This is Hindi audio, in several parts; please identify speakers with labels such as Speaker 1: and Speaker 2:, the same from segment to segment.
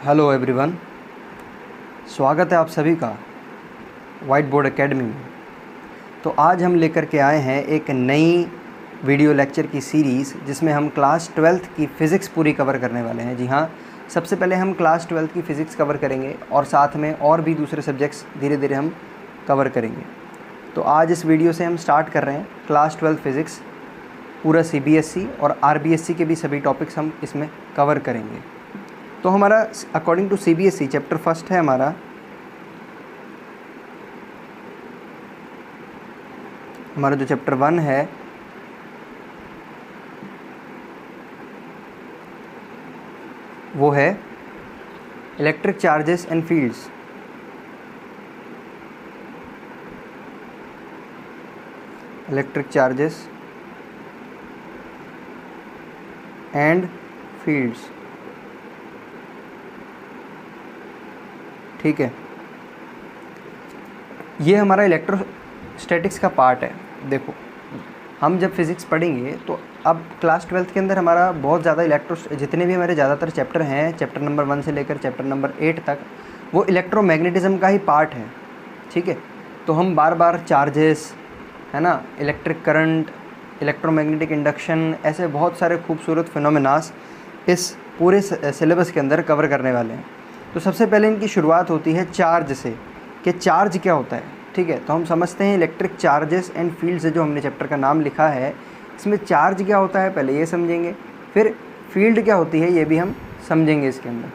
Speaker 1: हेलो एवरीवन, स्वागत है आप सभी का वाइट बोर्ड एकेडमी में। तो आज हम लेकर के आए हैं एक नई वीडियो लेक्चर की सीरीज़ जिसमें हम क्लास 12th की फ़िज़िक्स पूरी कवर करने वाले हैं। जी हाँ, सबसे पहले हम क्लास 12th की फ़िज़िक्स कवर करेंगे और साथ में और भी दूसरे सब्जेक्ट्स धीरे धीरे हम कवर करेंगे। तो आज इस वीडियो से हम स्टार्ट कर रहे हैं क्लास 12 फ़िज़िक्स, पूरा CBSE और RBSE के भी सभी टॉपिक्स हम इसमें कवर करेंगे। तो हमारा according to CBSE chapter first है हमारा जो चैप्टर 1 है वो है electric charges and fields. Electric charges and fields, ठीक है। ये हमारा इलेक्ट्रोस्टैटिक्स का पार्ट है। देखो, हम जब फिज़िक्स पढ़ेंगे तो अब क्लास 12th के अंदर हमारा बहुत ज़्यादा जितने भी हमारे ज़्यादातर चैप्टर हैं, चैप्टर नंबर 1 से लेकर चैप्टर नंबर 8 तक, वो इलेक्ट्रोमैग्नेटिज़म का ही पार्ट है, ठीक है। तो हम बार बार चार्जेस, है ना, इलेक्ट्रिक करंट, इलेक्ट्रोमैग्नेटिक इंडक्शन, ऐसे बहुत सारे खूबसूरत फिनोमेनास इस पूरे सिलेबस के अंदर कवर करने वाले हैं। तो सबसे पहले इनकी शुरुआत होती है चार्ज से, कि चार्ज क्या होता है, ठीक है। तो हम समझते हैं इलेक्ट्रिक चार्जेस एंड फील्ड्स, जो हमने चैप्टर का नाम लिखा है, इसमें चार्ज क्या होता है पहले ये समझेंगे, फिर फील्ड क्या होती है ये भी हम समझेंगे इसके अंदर।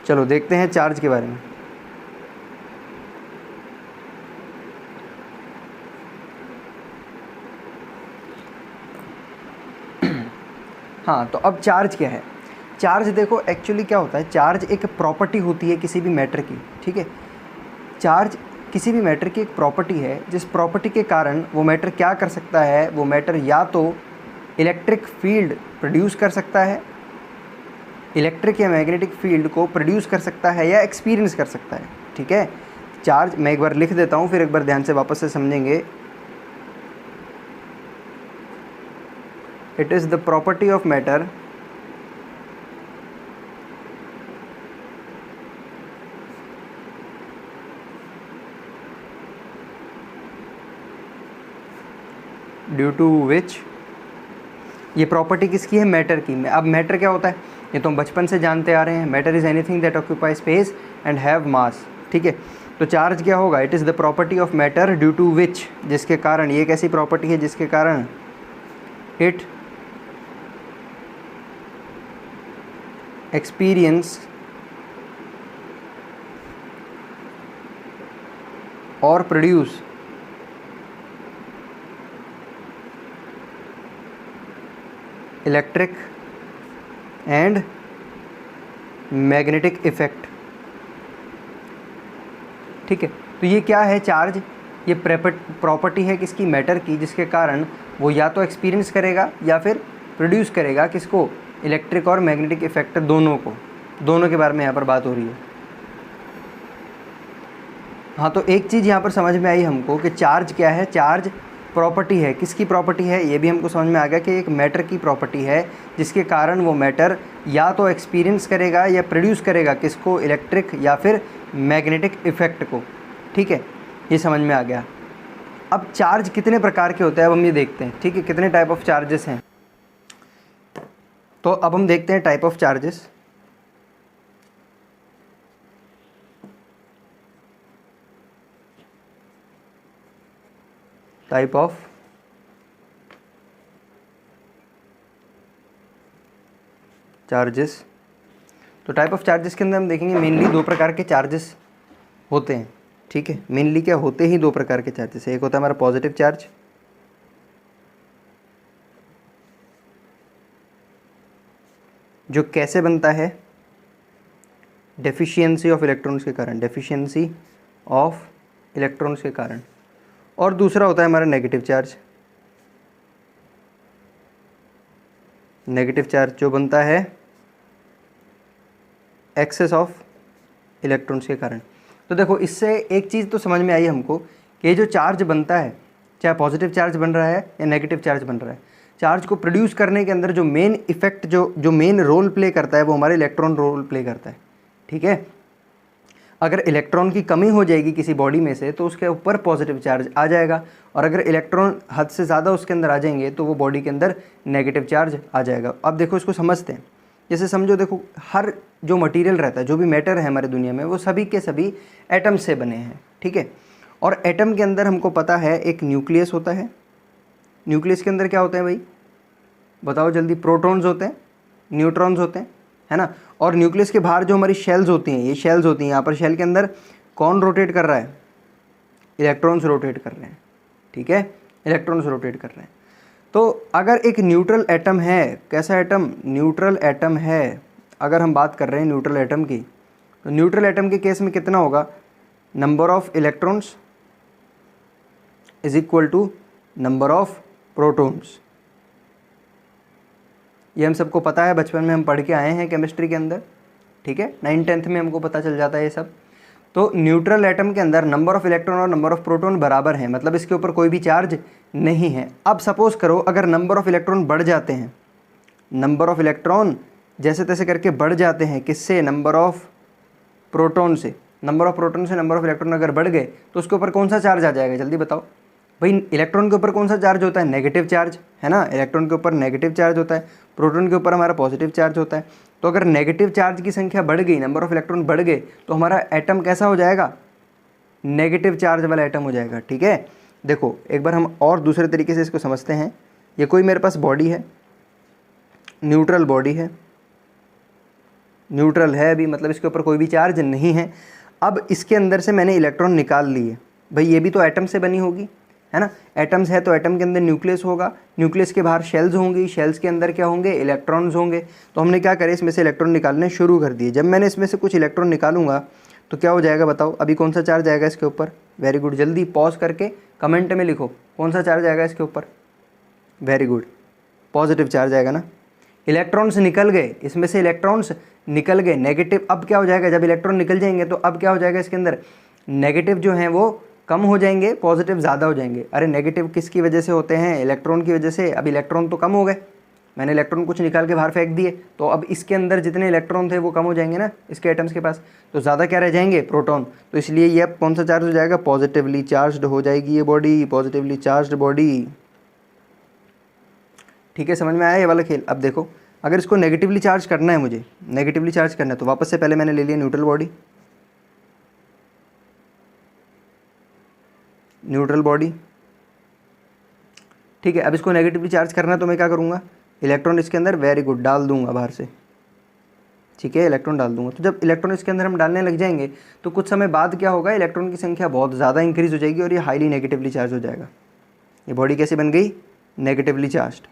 Speaker 1: चलो देखते हैं चार्ज के बारे में। हाँ, तो अब चार्ज क्या है। चार्ज देखो एक्चुअली क्या होता है, चार्ज एक प्रॉपर्टी होती है किसी भी मैटर की, ठीक है। चार्ज किसी भी मैटर की एक प्रॉपर्टी है, जिस प्रॉपर्टी के कारण वो मैटर क्या कर सकता है, वो मैटर या तो इलेक्ट्रिक फील्ड प्रोड्यूस कर सकता है, इलेक्ट्रिक या मैग्नेटिक फील्ड को प्रोड्यूस कर सकता है, या एक्सपीरियंस कर सकता है, ठीक है। चार्ज मैं एक बार लिख देता हूँ, फिर एक बार ध्यान से वापस से समझेंगे। It is the property of matter due to which, ये प्रॉपर्टी किसकी है, मैटर की। अब मैटर क्या होता है, ये तो हम बचपन से जानते आ रहे हैं, matter is anything that occupy space and have mass, ठीक है। तो चार्ज क्या होगा, it is the property of matter due to which, जिसके कारण, ये एक ऐसी प्रॉपर्टी है जिसके कारण इट एक्सपीरियंस और produce electric and magnetic effect, ठीक है। तो ये क्या है चार्ज, ये प्रॉपर्टी है किसकी, मैटर की, जिसके कारण वो या तो एक्सपीरियंस करेगा या फिर प्रोड्यूस करेगा, किसको, इलेक्ट्रिक और मैग्नेटिक इफेक्ट, दोनों को। दोनों के बारे में यहाँ पर बात हो रही है। हाँ, तो एक चीज़ यहाँ पर समझ में आई हमको कि चार्ज क्या है। चार्ज प्रॉपर्टी है, किसकी प्रॉपर्टी है, ये भी हमको समझ में आ गया कि एक मैटर की प्रॉपर्टी है, जिसके कारण वो मैटर या तो एक्सपीरियंस करेगा या प्रोड्यूस करेगा, किसको, इलेक्ट्रिक या फिर मैग्नेटिक इफेक्ट को, ठीक है। ये समझ में आ गया। अब चार्ज कितने प्रकार के होते हैं, अब हम ये देखते हैं, ठीक है, कितने टाइप ऑफ चार्जेस हैं। तो अब हम देखते हैं type of charges. Type of charges. तो टाइप ऑफ चार्जेस के अंदर हम देखेंगे मेनली 2 प्रकार के चार्जेस होते हैं, ठीक है। मेनली क्या होते ही 2 प्रकार के चार्जेस है। एक होता है हमारा पॉजिटिव चार्ज, जो कैसे बनता है, डेफिशिएंसी ऑफ इलेक्ट्रॉन्स के कारण, डेफिशिएंसी ऑफ इलेक्ट्रॉन्स के कारण। और दूसरा होता है हमारा नेगेटिव चार्ज। नेगेटिव चार्ज जो बनता है एक्सेस ऑफ इलेक्ट्रॉन्स के कारण। तो देखो, इससे एक चीज़ तो समझ में आई हमको कि ये जो चार्ज बनता है, चाहे पॉजिटिव चार्ज बन रहा है या नेगेटिव चार्ज बन रहा है, चार्ज को प्रोड्यूस करने के अंदर जो मेन इफेक्ट जो मेन रोल प्ले करता है वो हमारे इलेक्ट्रॉन रोल प्ले करता है। ठीक है, अगर इलेक्ट्रॉन की कमी हो जाएगी किसी बॉडी में से तो उसके ऊपर पॉजिटिव चार्ज आ जाएगा, और अगर इलेक्ट्रॉन हद से ज़्यादा उसके अंदर आ जाएंगे तो वो बॉडी के अंदर नेगेटिव चार्ज आ जाएगा। अब देखो इसको समझते हैं। जैसे समझो, देखो हर जो मटेरियल रहता है, जो भी मैटर है हमारे दुनिया में, वो सभी के सभी एटम से बने हैं। ठीक है, और एटम के अंदर हमको पता है एक न्यूक्लियस होता है। न्यूक्लियस के अंदर क्या होते हैं भाई, बताओ जल्दी? प्रोटॉन्स होते हैं, न्यूट्रॉन्स होते हैं, है ना। और न्यूक्लियस के बाहर जो हमारी शेल्स होती हैं, ये शेल्स होती हैं, यहाँ पर शेल के अंदर कौन रोटेट कर रहा है? इलेक्ट्रॉन्स रोटेट कर रहे हैं। ठीक है, इलेक्ट्रॉन्स रोटेट कर रहे हैं। तो अगर एक न्यूट्रल एटम है, कैसा एटम? न्यूट्रल एटम है। अगर हम बात कर रहे हैं न्यूट्रल एटम की, तो न्यूट्रल एटम के केस में कितना होगा? Number of electrons is equal to number of protons. ये हम सबको पता है, बचपन में हम पढ़ के आए हैं केमिस्ट्री के अंदर। ठीक है, 9th-10th में हमको पता चल जाता है ये सब। तो न्यूट्रल एटम के अंदर नंबर ऑफ इलेक्ट्रॉन और नंबर ऑफ प्रोटॉन बराबर है, मतलब इसके ऊपर कोई भी चार्ज नहीं है। अब सपोज करो अगर नंबर ऑफ इलेक्ट्रॉन बढ़ जाते हैं, नंबर ऑफ इलेक्ट्रॉन जैसे तैसे करके बढ़ जाते हैं, किससे? नंबर ऑफ प्रोटॉन से। नंबर ऑफ प्रोटॉन से नंबर ऑफ इलेक्ट्रॉन अगर बढ़ गए तो उसके ऊपर कौन सा चार्ज आ जाएगा? जल्दी बताओ भाई। इलेक्ट्रॉन के ऊपर कौन सा चार्ज होता है? नेगेटिव चार्ज, है ना। इलेक्ट्रॉन के ऊपर नेगेटिव चार्ज होता है, प्रोटॉन के ऊपर हमारा पॉजिटिव चार्ज होता है। तो अगर नेगेटिव चार्ज की संख्या बढ़ गई, नंबर ऑफ इलेक्ट्रॉन बढ़ गए, तो हमारा एटम कैसा हो जाएगा? नेगेटिव चार्ज वाला एटम हो जाएगा। ठीक है, देखो एक बार हम और दूसरे तरीके से इसको समझते हैं। ये कोई मेरे पास बॉडी है, न्यूट्रल बॉडी है, न्यूट्रल है अभी, मतलब इसके ऊपर कोई भी चार्ज नहीं है। अब इसके अंदर से मैंने इलेक्ट्रॉन निकाल लिए, भाई ये भी तो एटम से बनी होगी, है ना। एटम्स है तो एटम के अंदर न्यूक्लियस होगा, न्यूक्लियस के बाहर शेल्स होंगी, शेल्स के अंदर क्या होंगे? इलेक्ट्रॉन्स होंगे। तो हमने क्या करे, इसमें से इलेक्ट्रॉन निकालने शुरू कर दिए। जब मैंने इसमें से कुछ इलेक्ट्रॉन निकालूंगा तो क्या हो जाएगा बताओ? अभी कौन सा चार्ज आएगा इसके ऊपर? वेरी गुड, जल्दी पॉज करके कमेंट में लिखो कौन सा चार्ज आएगा इसके ऊपर। वेरी गुड, पॉजिटिव चार्ज आएगा ना। इलेक्ट्रॉन्स निकल गए, इसमें से इलेक्ट्रॉन्स निकल गए, नेगेटिव। अब क्या हो जाएगा? जब इलेक्ट्रॉन निकल जाएंगे तो अब क्या हो जाएगा इसके अंदर? नेगेटिव जो हैं वो कम हो जाएंगे, पॉजिटिव ज़्यादा हो जाएंगे। अरे नेगेटिव किसकी वजह से होते हैं? इलेक्ट्रॉन की वजह से। अब इलेक्ट्रॉन तो कम हो गए, मैंने इलेक्ट्रॉन कुछ निकाल के बाहर फेंक दिए, तो अब इसके अंदर जितने इलेक्ट्रॉन थे वो कम हो जाएंगे ना इसके एटम्स के पास, तो ज़्यादा क्या रह जाएंगे? प्रोटॉन। तो इसलिए ये अब कौन सा चार्ज हो जाएगा? पॉजिटिवली चार्ज्ड हो जाएगी ये बॉडी, पॉजिटिवली चार्ज्ड बॉडी। ठीक है, समझ में आया ये वाला खेल? अब देखो अगर इसको नेगेटिवली चार्ज करना है, मुझे नेगेटिवली चार्ज करना है, तो वापस से पहले मैंने ले लिया न्यूट्रल बॉडी, न्यूट्रल बॉडी। ठीक है, अब इसको नेगेटिवली चार्ज करना है तो मैं क्या करूँगा? इलेक्ट्रॉन इसके अंदर, वेरी गुड, डाल दूंगा बाहर से। ठीक है, इलेक्ट्रॉन डाल दूंगा। तो जब इलेक्ट्रॉन इसके अंदर हम डालने लग जाएंगे तो कुछ समय बाद क्या होगा? इलेक्ट्रॉन की संख्या बहुत ज़्यादा इंक्रीज हो जाएगी और ये हाईली नेगेटिवली चार्ज हो जाएगा। ये बॉडी कैसे बन गई? नेगेटिवली चार्ज्ड,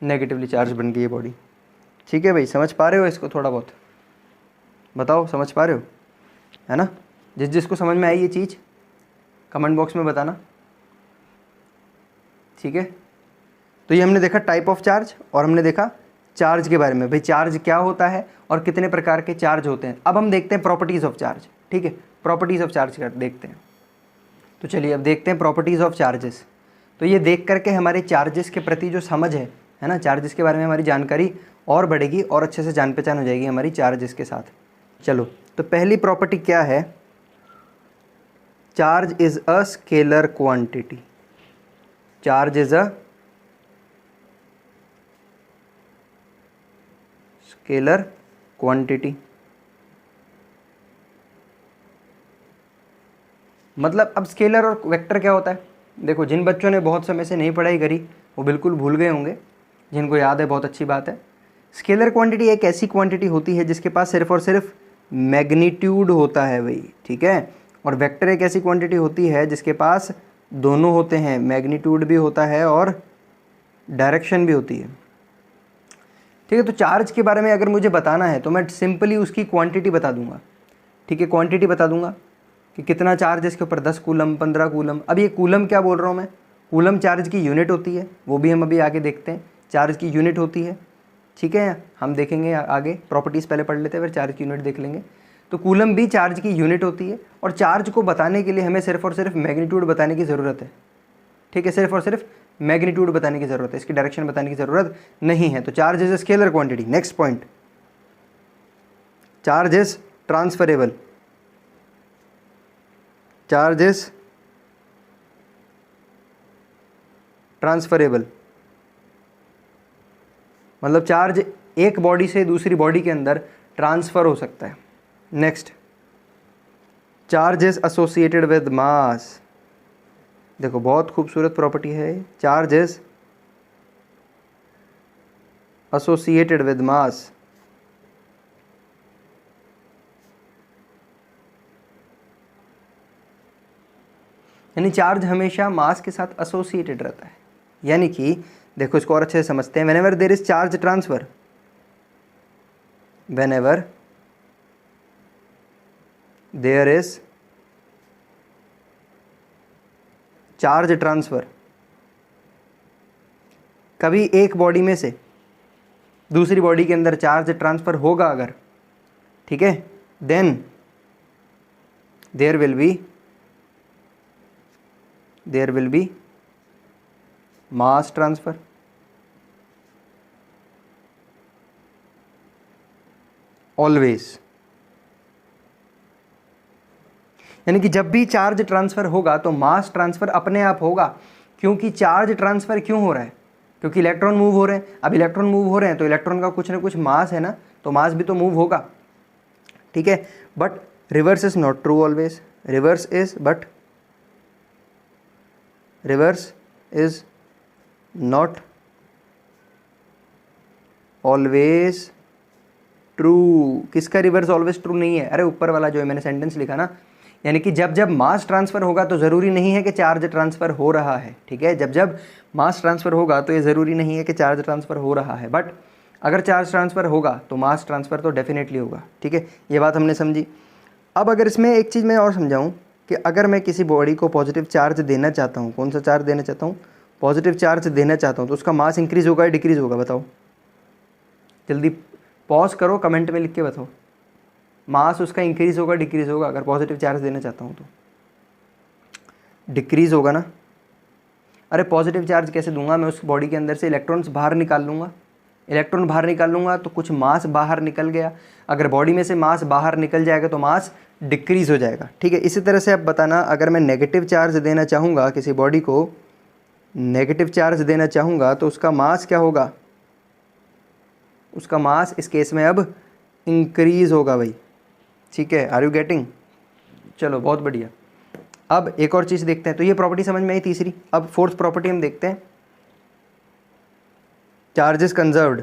Speaker 1: नेगेटिवली चार्ज बन गई ये बॉडी। ठीक है भाई, समझ पा रहे हो इसको? थोड़ा बहुत बताओ, समझ पा रहे हो, है ना। जिसको समझ में आई ये चीज़ कमेंट बॉक्स में बताना। ठीक है, तो ये हमने देखा टाइप ऑफ चार्ज और हमने देखा चार्ज के बारे में, भाई चार्ज क्या होता है और कितने प्रकार के चार्ज होते हैं। अब हम देखते हैं प्रॉपर्टीज़ ऑफ चार्ज। ठीक है, प्रॉपर्टीज़ ऑफ चार्ज कर देखते हैं। तो चलिए अब देखते हैं प्रॉपर्टीज़ ऑफ चार्जेस। तो ये देख करके हमारे चार्जेस के प्रति जो समझ है ना, चार्जेस के बारे में हमारी जानकारी और बढ़ेगी और अच्छे से जान पहचान हो जाएगी हमारी चार्जेस के साथ। चलो, तो पहली प्रॉपर्टी क्या है? Charge is a scalar quantity. Charge is a scalar quantity. मतलब अब स्केलर और वेक्टर क्या होता है? देखो, जिन बच्चों ने बहुत समय से नहीं पढ़ाई करी वो बिल्कुल भूल गए होंगे, जिनको याद है बहुत अच्छी बात है। स्केलर क्वांटिटी एक ऐसी क्वांटिटी होती है जिसके पास सिर्फ और सिर्फ मैग्नीट्यूड होता है भाई। ठीक है, और वेक्टर एक ऐसी क्वांटिटी होती है जिसके पास दोनों होते हैं, मैग्नीट्यूड भी होता है और डायरेक्शन भी होती है। ठीक है, तो चार्ज के बारे में अगर मुझे बताना है तो मैं सिंपली उसकी क्वांटिटी बता दूंगा। ठीक है, क्वांटिटी बता दूंगा कि कितना चार्ज है इसके ऊपर, 10 कूलम, 15 कूलम। अब ये कूलम क्या बोल रहा हूँ मैं? कूलम चार्ज की यूनिट होती है, वो भी हम अभी आगे देखते हैं। चार्ज की यूनिट होती है, ठीक है, हम देखेंगे आगे। प्रॉपर्टीज़ पहले पढ़ लेते हैं, फिर चार्ज की यूनिट देख लेंगे। तो कूलम भी चार्ज की यूनिट होती है और चार्ज को बताने के लिए हमें सिर्फ और सिर्फ मैग्नीट्यूड बताने की ज़रूरत है। ठीक है, सिर्फ और सिर्फ मैग्नीट्यूड बताने की ज़रूरत है, इसकी डायरेक्शन बताने की ज़रूरत नहीं है। तो charge is a scalar quantity. Next point, charge is transferable. Charge is transferable मतलब चार्ज एक बॉडी से दूसरी बॉडी के अंदर ट्रांसफ़र हो सकता है। Next, charge is associated with mass. देखो बहुत खूबसूरत प्रॉपर्टी है, charge is associated with mass. यानी चार्ज हमेशा मास के साथ एसोसिएटेड रहता है। यानी कि देखो इसको और अच्छे से समझते हैं। Whenever there is charge transfer, whenever there is charge transfer, कभी एक बॉडी में से दूसरी बॉडी के अंदर चार्ज ट्रांसफर होगा अगर, ठीक है, then there will be mass transfer. Always, यानी कि जब भी चार्ज ट्रांसफर होगा तो मास ट्रांसफर अपने आप होगा। क्योंकि चार्ज ट्रांसफर क्यों हो रहा है? क्योंकि इलेक्ट्रॉन मूव हो रहे हैं। अब इलेक्ट्रॉन मूव हो रहे हैं तो इलेक्ट्रॉन का कुछ ना कुछ मास है ना, तो मास भी तो मूव होगा, ठीक है। But reverse is not true always, reverse is not always true. किसका रिवर्स ऑलवेज ट्रू नहीं है? अरे ऊपर वाला जो है मैंने सेंटेंस लिखा ना, यानी कि जब जब मास ट्रांसफ़र होगा तो ज़रूरी नहीं है कि चार्ज ट्रांसफ़र हो रहा है, ठीक है। जब जब मास ट्रांसफ़र होगा तो ये ज़रूरी नहीं है कि चार्ज ट्रांसफ़र हो रहा है, बट अगर चार्ज ट्रांसफ़र होगा तो मास ट्रांसफ़र तो डेफिनेटली होगा, ठीक है। ये बात हमने समझी। अब अगर इसमें एक चीज़ मैं और समझाऊँ कि अगर मैं किसी बॉडी को पॉजिटिव चार्ज देना चाहता हूँ, कौन सा चार्ज देना चाहता हूँ? पॉजिटिव चार्ज देना चाहता हूँ, तो उसका मास इंक्रीज़ होगा या डिक्रीज़ होगा? बताओ जल्दी, पॉज करो, कमेंट में लिख के बताओ। मास उसका इंक्रीज़ होगा डिक्रीज़ होगा? अगर पॉजिटिव चार्ज देना चाहता हूँ तो डिक्रीज़ होगा ना। अरे पॉजिटिव चार्ज कैसे दूंगा? मैं उस बॉडी के अंदर से इलेक्ट्रॉन्स बाहर निकाल लूँगा, इलेक्ट्रॉन बाहर निकाल लूँगा तो कुछ मास बाहर निकल गया। अगर बॉडी में से मास बाहर निकल जाएगा तो मास डिक्रीज़ हो जाएगा, ठीक है। इसी तरह से अब बताना, अगर मैं नेगेटिव चार्ज देना चाहूँगा, किसी बॉडी को नेगेटिव चार्ज देना चाहूँगा तो उसका मास क्या होगा? उसका मास इस केस में अब इंक्रीज़ होगा भाई, ठीक है। Are you getting? चलो बहुत बढ़िया। अब एक और चीज़ देखते हैं। तो ये प्रॉपर्टी समझ में आई तीसरी। अब फोर्थ प्रॉपर्टी हम देखते हैं, charge is conserved.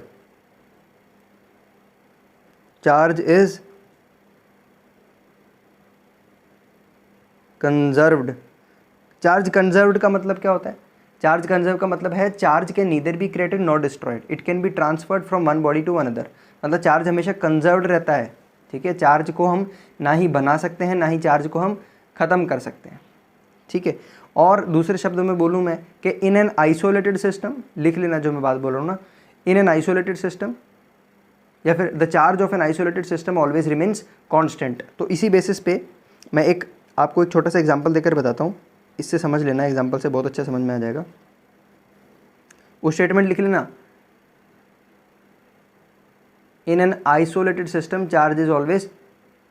Speaker 1: Charge is conserved. Charge conserved का मतलब क्या होता है? चार्ज कंजर्व का मतलब है charge can neither be created not destroyed, it can be transferred from one body to another. मतलब चार्ज हमेशा कंजर्व्ड रहता है, ठीक है। चार्ज को हम ना ही बना सकते हैं, ना ही चार्ज को हम ख़त्म कर सकते हैं, ठीक है। और दूसरे शब्दों में बोलूँ मैं कि इन एन आइसोलेटेड सिस्टम, लिख लेना जो मैं बात बोल रहा हूँ ना, इन एन आइसोलेटेड सिस्टम या फिर the charge of an isolated system always remains constant. तो इसी बेसिस पे मैं आपको एक छोटा सा एग्जाम्पल देकर बताता हूँ, इससे समझ लेना, एग्जाम्पल से बहुत अच्छा समझ में आ जाएगा। वो स्टेटमेंट लिख लेना, in an isolated system charge is always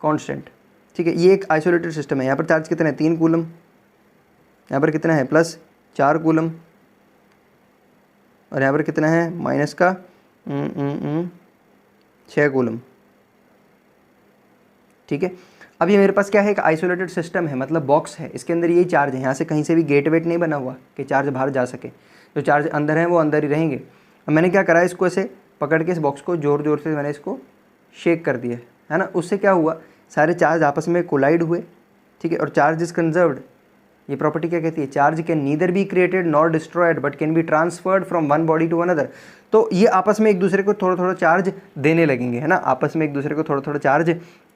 Speaker 1: constant, ठीक है। ये एक आइसोलेटेड सिस्टम है। यहाँ पर चार्ज कितना है? 3 कूलम। यहाँ पर कितना है? +4 कूलम। और यहाँ पर कितना है? माइनस का 6 कूलम, ठीक है। अब ये मेरे पास क्या है? एक आइसोलेटेड सिस्टम है, मतलब बॉक्स है, इसके अंदर यही चार्ज है। यहाँ से कहीं से भी गेट वेट नहीं बना हुआ कि चार्ज बाहर जा सके। जो चार्ज अंदर है वो अंदर ही रहेंगे। अब मैंने क्या करा, इसको ऐसे पकड़ के इस बॉक्स को ज़ोर ज़ोर से मैंने इसको शेक कर दिया है ना। उससे क्या हुआ? सारे चार्ज आपस में कोलाइड हुए, ठीक है। और चार्ज इज कंजर्व्ड। ये प्रॉपर्टी क्या कहती है? Charge can neither be created nor destroyed but can be transferred from one body to another. तो ये आपस में एक दूसरे को थोड़ा थोड़ा चार्ज देने लगेंगे, है ना। आपस में एक दूसरे को थोड़ा थोड़ा चार्ज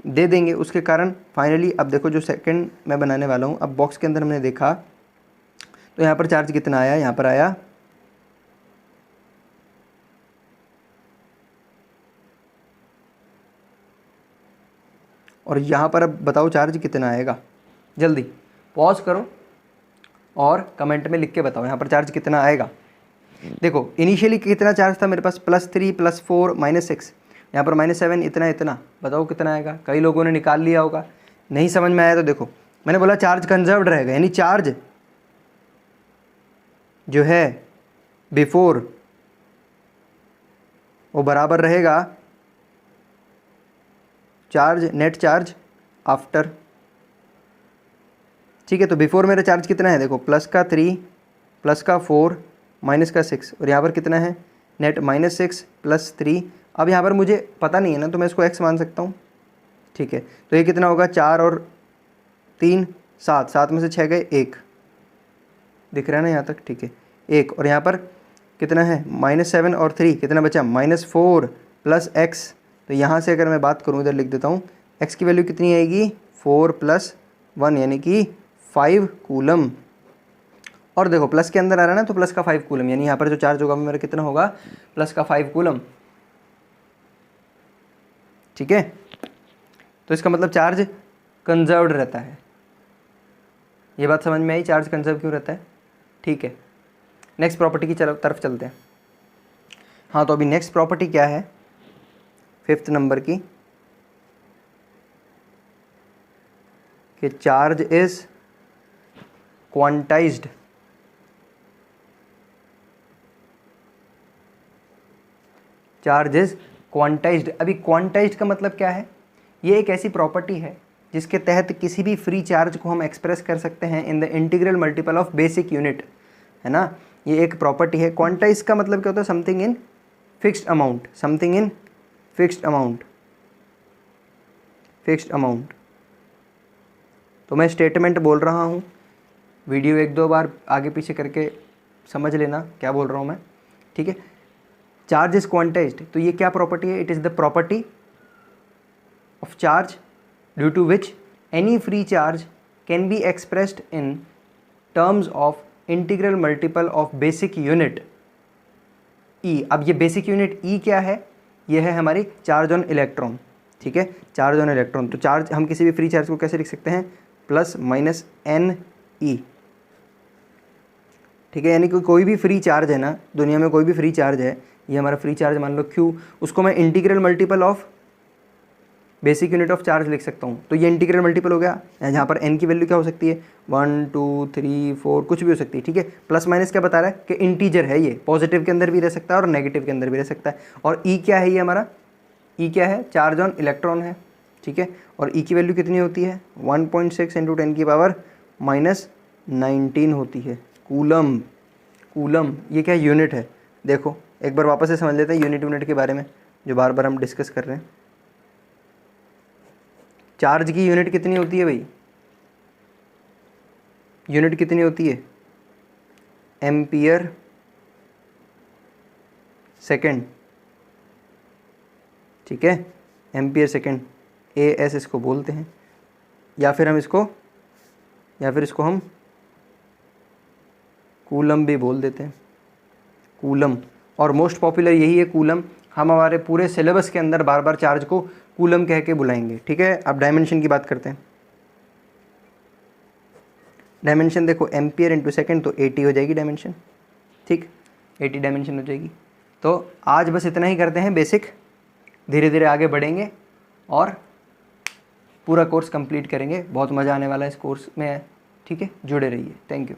Speaker 1: दे देंगे। उसके कारण फाइनली अब देखो जो सेकंड मैं बनाने वाला हूँ, अब बॉक्स के अंदर हमने देखा तो यहाँ पर चार्ज कितना आया? यहाँ पर आया और यहाँ पर अब बताओ चार्ज कितना आएगा? जल्दी पॉज करो, और कमेंट में लिख के बताओ यहाँ पर चार्ज कितना आएगा। देखो इनिशियली कितना चार्ज था मेरे पास, +3 +4 -6, यहाँ पर -7, इतना इतना, बताओ कितना आएगा। कई लोगों ने निकाल लिया होगा, नहीं समझ में आया तो देखो मैंने बोला चार्ज कंजर्व्ड रहेगा, यानी चार्ज जो है बिफोर वो बराबर रहेगा चार्ज नेट चार्ज आफ्टर। ठीक है, तो बिफोर मेरा चार्ज कितना है, देखो +3 +4 -6, और यहाँ पर कितना है नेट -6 +3। अब यहाँ पर मुझे पता नहीं है ना, तो मैं इसको x मान सकता हूँ। ठीक है, तो ये कितना होगा, 4 और 3 7, 7 में से 6 गए 1, दिख रहा है ना यहाँ तक। ठीक है, 1, और यहाँ पर कितना है -7 और 3 कितना बचा, -4 + x। तो यहाँ से अगर मैं बात करूँ, इधर लिख देता हूँ, x की वैल्यू कितनी आएगी 4 + 1 यानी कि 5 कूलम। और देखो प्लस के अंदर आ रहा है ना, तो प्लस का 5 कूलम, यानी यहाँ पर जो चार्ज होगा वो मेरा कितना होगा, प्लस का 5 कूलम। ठीक है, तो इसका मतलब चार्ज कंजर्व्ड रहता है। ये बात समझ में आई, चार्ज कंजर्व क्यों रहता है। ठीक है, नेक्स्ट प्रॉपर्टी की तरफ चलते हैं। हाँ, तो अभी नेक्स्ट प्रॉपर्टी क्या है 5th नंबर की, कि charge is quantized. Charge is quantized. अभी क्वांटाइज्ड का मतलब क्या है, ये एक ऐसी प्रॉपर्टी है जिसके तहत किसी भी फ्री चार्ज को हम एक्सप्रेस कर सकते हैं in the integral multiple of basic unit, है ना। ये एक प्रॉपर्टी है। क्वांटाइज का मतलब क्या होता है, something in fixed amount, something in fixed amount, fixed amount. तो मैं स्टेटमेंट बोल रहा हूँ, वीडियो 1-2 बार आगे पीछे करके समझ लेना क्या बोल रहा हूँ मैं। ठीक है, चार्ज इज क्वांटाइज्ड, तो ये क्या प्रॉपर्टी है, it is the property of charge due to which any free charge can be expressed in terms of integral multiple of basic unit e. अब ये बेसिक यूनिट ई क्या है, ये है हमारी चार्ज ऑन इलेक्ट्रॉन। ठीक है, चार्ज ऑन इलेक्ट्रॉन। तो चार्ज हम किसी भी फ्री चार्ज को कैसे लिख सकते हैं, ±NE। ठीक है, यानी कि कोई भी फ्री चार्ज है ना दुनिया में, कोई भी फ्री चार्ज है, ये हमारा फ्री चार्ज मान लो Q, उसको मैं integral multiple of basic unit of charge लिख सकता हूँ। तो ये इंटीग्रल मल्टीपल हो गया, जहाँ पर n की वैल्यू क्या हो सकती है 1 2 3 4 कुछ भी हो सकती है। ठीक है, प्लस माइनस क्या बता रहा है कि इंटीजर है, ये पॉजिटिव के अंदर भी रह सकता है और नेगेटिव के अंदर भी रह सकता है। और E क्या है, ये हमारा E क्या है, चार्ज ऑन इलेक्ट्रॉन है। ठीक है, और E की वैल्यू कितनी होती है 1.6 × 10⁻⁻19 होती है कूलम। कूलम ये क्या यूनिट है, देखो एक बार वापस से समझ लेते हैं यूनिट के बारे में जो बार बार हम डिस्कस कर रहे हैं। चार्ज की यूनिट कितनी होती है भाई, यूनिट कितनी होती है एम्पियर सेकेंड। ठीक है, एम्पियर सेकेंड, AS इसको बोलते हैं, या फिर इसको हम कूलम भी बोल देते हैं, कूलम। और मोस्ट पॉपुलर यही है कूलम, हम हमारे पूरे सिलेबस के अंदर बार बार चार्ज को कूलम कह के बुलाएंगे। ठीक है, अब डायमेंशन की बात करते हैं। डायमेंशन देखो एम्पियर × सेकेंड, तो 80 हो जाएगी डायमेंशन। ठीक, 80 डायमेंशन हो जाएगी। तो आज बस इतना ही करते हैं बेसिक, धीरे धीरे आगे बढ़ेंगे और पूरा कोर्स कंप्लीट करेंगे। बहुत मज़ा आने वाला है इस कोर्स में। ठीक है, जुड़े रहिए। Thank you.